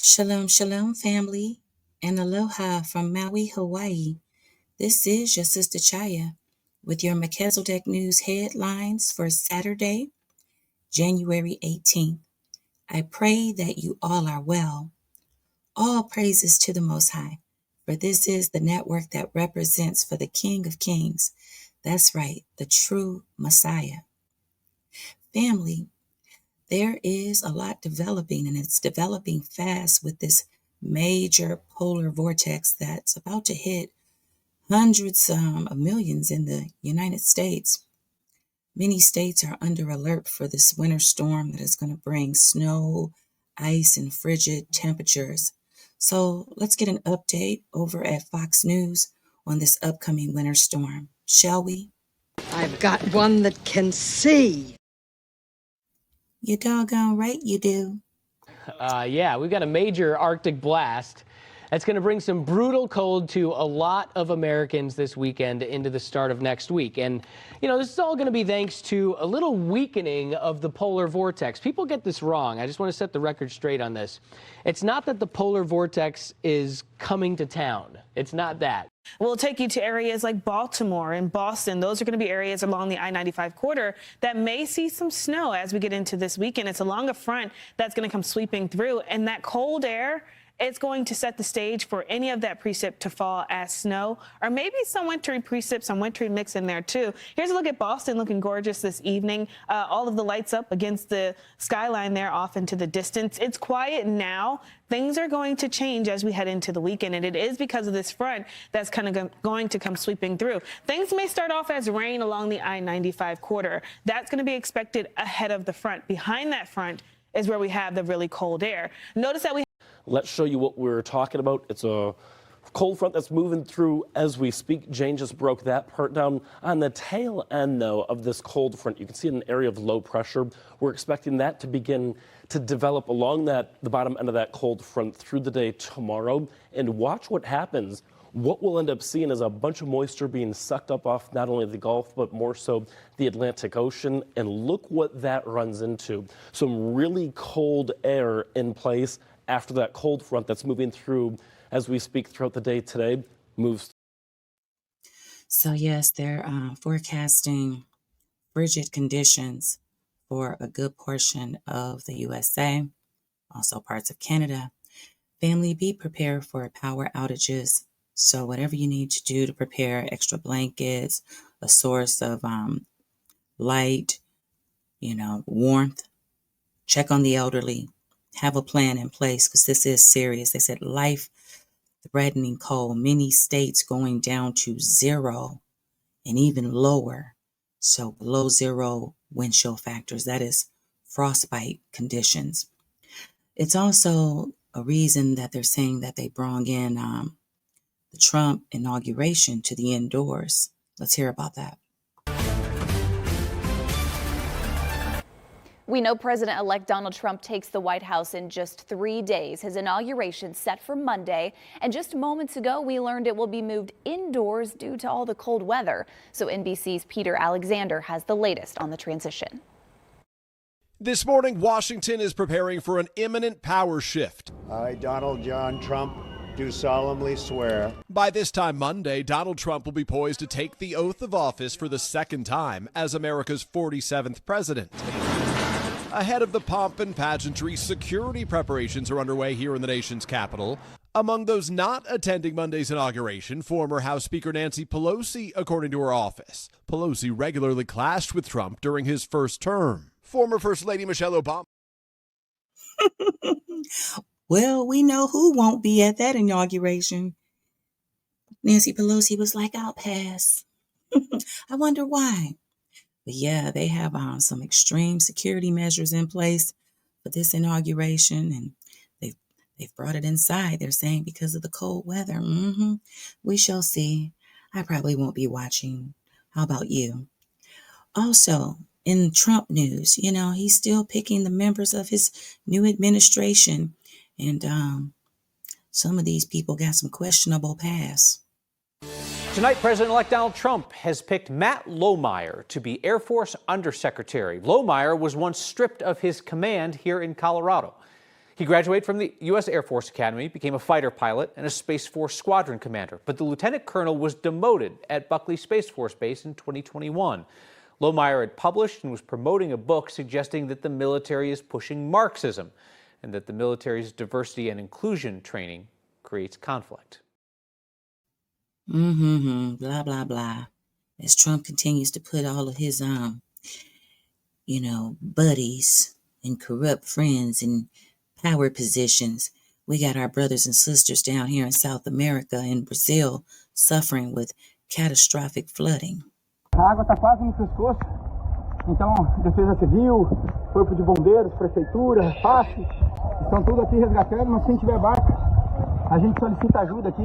Shalom, shalom, family, and aloha from Maui, Hawaii. This is your sister Chaya with your Melchizedek News headlines for Saturday, January 18th. I pray that you all are well. All praises to the Most High, for this is the network that represents for the King of Kings. That's right, the true Messiah. Family, there is a lot developing, and it's developing fast with this major polar vortex that's about to hit hundreds of millions in the United States. Many states are under alert for this winter storm that is going to bring snow, ice, and frigid temperatures. So let's get an update over at Fox News on this upcoming winter storm, shall we? I've got one that can see. You doggone right you do. Yeah, we've got a major Arctic blast that's going to bring some brutal cold to a lot of Americans this weekend into the start of next week. And, you know, this is all going to be thanks to a little weakening of the polar vortex. People get this wrong. I just want to set the record straight on this. It's not that the polar vortex is coming to town. It's not that. We'll take you to areas like Baltimore and Boston. Those are going to be areas along the I-95 corridor that may see some snow as we get into this weekend. It's along a front that's going to come sweeping through, and that cold air, it's going to set the stage for any of that precip to fall as snow, or maybe some wintry precip, some wintry mix in there too. Here's a look at Boston looking gorgeous this evening. All of the lights up against the skyline there off into the distance. It's quiet now. Things are going to change as we head into the weekend, and it is because of this front that's kind of going to come sweeping through. Things may start off as rain along the I-95 corridor. That's going to be expected ahead of the front. Behind that front is where we have the really cold air. Notice that we Let's show you what we're talking about. It's a cold front that's moving through as we speak. Jane just broke that part down. On the tail end, though, of this cold front, you can see an area of low pressure. We're expecting that to begin to develop along the bottom end of that cold front through the day tomorrow. And watch what happens. What we'll end up seeing is a bunch of moisture being sucked up off not only the Gulf, but more so the Atlantic Ocean. And look what that runs into. Some really cold air in place after that cold front that's moving through as we speak throughout the day today moves. So yes, they're forecasting frigid conditions for a good portion of the USA, also parts of Canada. Family, be prepared for power outages. So whatever you need to do to prepare extra blankets, a source of light, warmth, check on the elderly. Have a plan in place because this is serious. They said life-threatening cold. Many states going down to 0 and even lower. So below 0 wind chill factors. That is frostbite conditions. It's also a reason that they're saying that they brought in the Trump inauguration to the indoors. Let's hear about that. We know President-elect Donald Trump takes the White House in just 3 days. His inauguration set for Monday, and just moments ago we learned it will be moved indoors due to all the cold weather. So NBC's Peter Alexander has the latest on the transition. This morning, Washington is preparing for an imminent power shift. I, Donald John Trump, do solemnly swear. By this time Monday, Donald Trump will be poised to take the oath of office for the second time as America's 47th president. Ahead of the pomp and pageantry, security preparations are underway here in the nation's capital. Among those not attending Monday's inauguration, former House Speaker Nancy Pelosi, according to her office. Pelosi regularly clashed with Trump during his first term. Former First Lady Michelle Obama. Well, we know who won't be at that inauguration. Nancy Pelosi was like, I'll pass. I wonder why. But yeah, they have some extreme security measures in place for this inauguration, and they've brought it inside. They're saying because of the cold weather. We shall see. I probably won't be watching. How about you? Also, in Trump news, he's still picking the members of his new administration, and some of these people got some questionable past. Tonight, President-elect Donald Trump has picked Matt Lohmeyer to be Air Force Undersecretary. Lohmeyer was once stripped of his command here in Colorado. He graduated from the U.S. Air Force Academy, became a fighter pilot and a Space Force squadron commander, but the lieutenant colonel was demoted at Buckley Space Force Base in 2021. Lohmeyer had published and was promoting a book suggesting that the military is pushing Marxism and that the military's diversity and inclusion training creates conflict. Blah, blah, blah. As Trump continues to put all of his, buddies and corrupt friends in power positions, we got our brothers and sisters down here in South America and Brazil suffering with catastrophic flooding. A água está quase no pescoço, então Defesa Civil, Corpo de Bombeiros, Prefeitura, FAP, estão tudo aqui resgatando, mas quem tiver barco, a gente solicita ajuda aqui.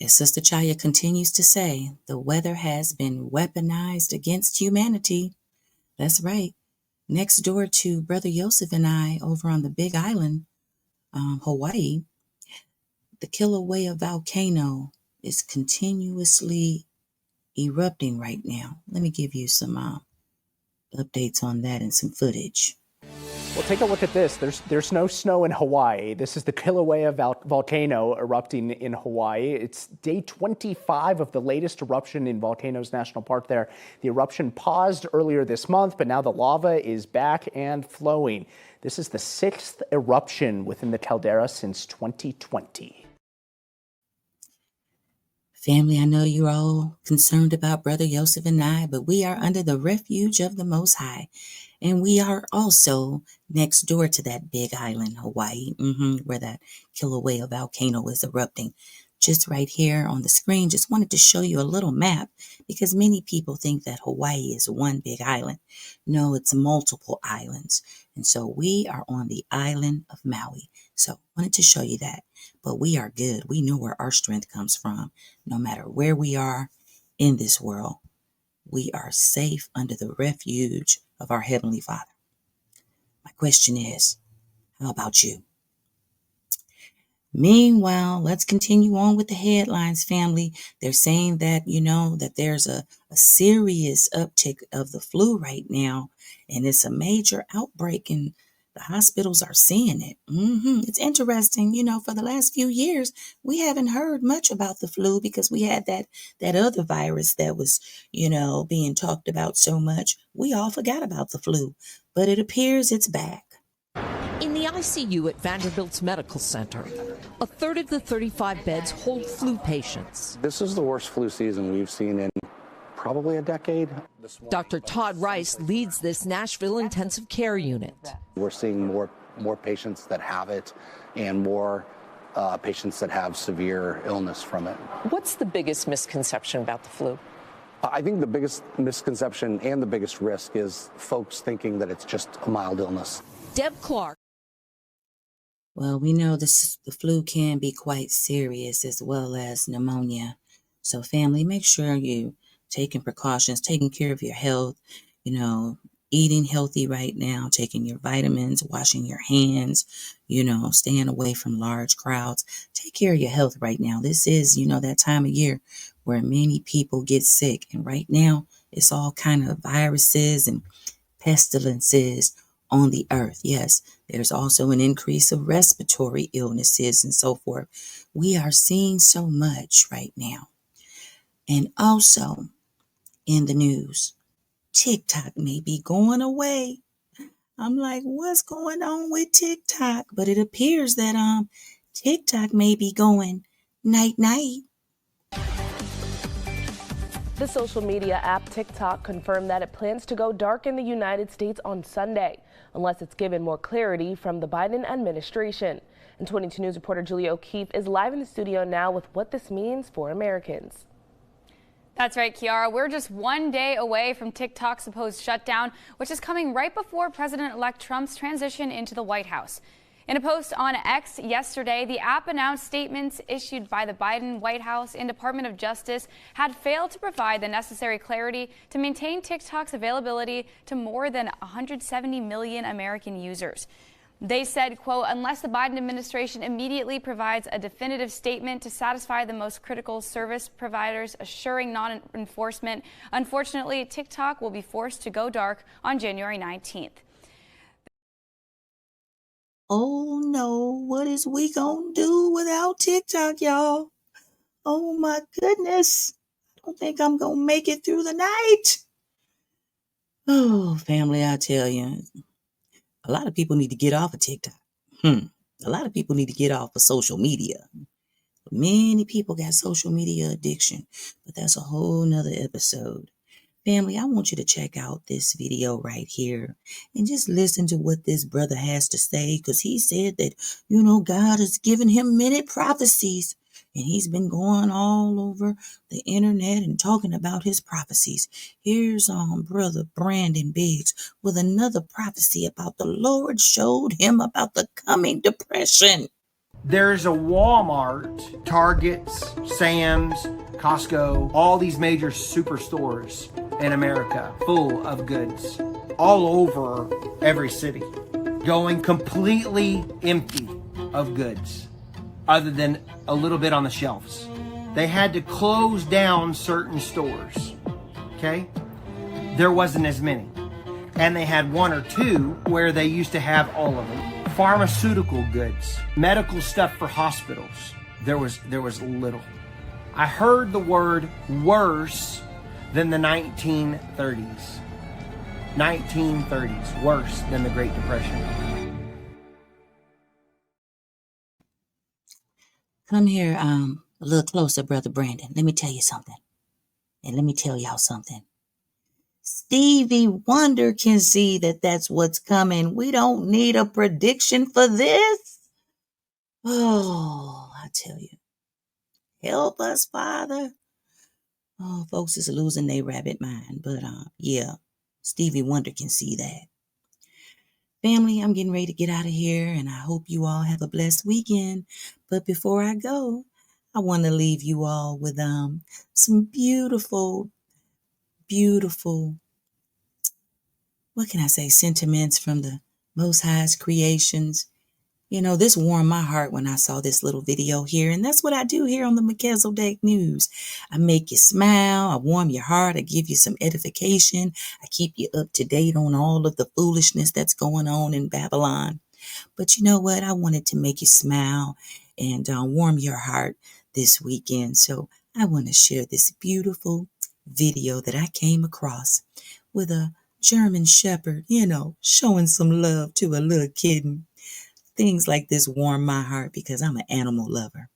As Sister Chaya continues to say, the weather has been weaponized against humanity. That's right. Next door to Brother Yosef and I over on the Big Island, Hawaii, the Kilauea volcano is continuously erupting right now. Let me give you some updates on that and some footage. Well, take a look at this. There's no snow in Hawaii. This is the Kilauea volcano erupting in Hawaii. It's day 25 of the latest eruption in Volcanoes National Park there. The eruption paused earlier this month, but now the lava is back and flowing. This is the 6th eruption within the caldera since 2020. Family, I know you're all concerned about Brother Yosef and I, but we are under the refuge of the Most High. And we are also next door to that Big Island, Hawaii, where that Kilauea volcano is erupting. Just right here on the screen, just wanted to show you a little map because many people think that Hawaii is one big island. No, it's multiple islands. And so we are on the island of Maui. So wanted to show you that. But we are good. We know where our strength comes from. No matter where we are in this world, we are safe under the refuge of our Heavenly Father. My question is, how about you? Meanwhile, let's continue on with the headlines, family. They're saying that, that there's a serious uptick of the flu right now, and it's a major outbreak, and the hospitals are seeing it. It's interesting, for the last few years, we haven't heard much about the flu because we had that other virus that was, being talked about so much. We all forgot about the flu, but it appears it's back. In the ICU at Vanderbilt's Medical Center, a third of the 35 beds hold flu patients. This is the worst flu season we've seen in probably a decade. Dr. Todd Rice leads this Nashville intensive care unit. We're seeing more patients that have it and more patients that have severe illness from it. What's the biggest misconception about the flu? I think the biggest misconception and the biggest risk is folks thinking that it's just a mild illness. Deb Clark. Well, we know the flu can be quite serious as well as pneumonia. So family, make sure you taking precautions, taking care of your health, eating healthy right now, taking your vitamins, washing your hands, staying away from large crowds. Take care of your health right now. This is, that time of year where many people get sick. And right now, it's all kind of viruses and pestilences on the earth. Yes, there's also an increase of respiratory illnesses and so forth. We are seeing so much right now. And also in the news, TikTok may be going away. I'm like, what's going on with TikTok? But it appears that TikTok may be going night-night. The social media app TikTok confirmed that it plans to go dark in the United States on Sunday, unless it's given more clarity from the Biden administration. And 22 News reporter Julia O'Keefe is live in the studio now with what this means for Americans. That's right, Kiara. We're just one day away from TikTok's supposed shutdown, which is coming right before President-elect Trump's transition into the White House. In a post on X yesterday, the app announced statements issued by the Biden White House and Department of Justice had failed to provide the necessary clarity to maintain TikTok's availability to more than 170 million American users. They said, quote, unless the Biden administration immediately provides a definitive statement to satisfy the most critical service providers assuring non-enforcement, unfortunately, TikTok will be forced to go dark on January 19th. Oh no, what is we gonna do without TikTok, y'all? Oh my goodness. I don't think I'm gonna make it through the night. Oh, family, I tell you, a lot of people need to get off of TikTok. A lot of people need to get off of social media. Many people got social media addiction, but that's a whole nother episode. Family, I want you to check out this video right here and just listen to what this brother has to say, because he said that, God has given him many prophecies, and he's been going all over the internet and talking about his prophecies. Here's Brother Brandon Biggs with another prophecy about the Lord showed him about the coming depression. There's a Walmart, Targets, Sam's, Costco, all these major superstores in America full of goods all over every city, going completely empty of goods other than a little bit on the shelves. They had to close down certain stores, okay? There wasn't as many. And they had one or two where they used to have all of them. Pharmaceutical goods, medical stuff for hospitals. There was little. I heard the word worse than the 1930s. 1930s, worse than the Great Depression. Come here a little closer, Brother Brandon. Let me tell you something. And let me tell y'all something. Stevie Wonder can see that that's what's coming. We don't need a prediction for this. Oh, I tell you. Help us, Father. Oh, folks is losing their rabbit mind. But yeah, Stevie Wonder can see that. Family, I'm getting ready to get out of here, and I hope you all have a blessed weekend. But before I go, I want to leave you all with some beautiful, what can I say, sentiments from the Most High's creations. This warmed my heart when I saw this little video here, and that's what I do here on the Melchizedek News. I make you smile, I warm your heart, I give you some edification, I keep you up to date on all of the foolishness that's going on in Babylon. But you know what? I wanted to make you smile and warm your heart this weekend. So I want to share this beautiful video that I came across with a German shepherd, showing some love to a little kitten. Things like this warm my heart because I'm an animal lover.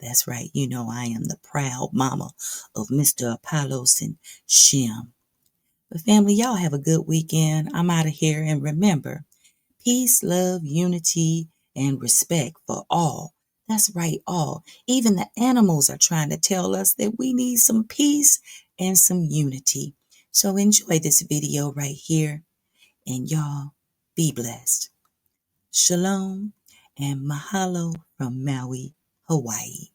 That's right. I am the proud mama of Mr. Apollos and Shem. But family, y'all have a good weekend. I'm out of here. And remember, peace, love, unity, and respect for all. That's right, all. Even the animals are trying to tell us that we need some peace and some unity. So enjoy this video right here. And y'all be blessed. Shalom and mahalo from Maui, Hawaii.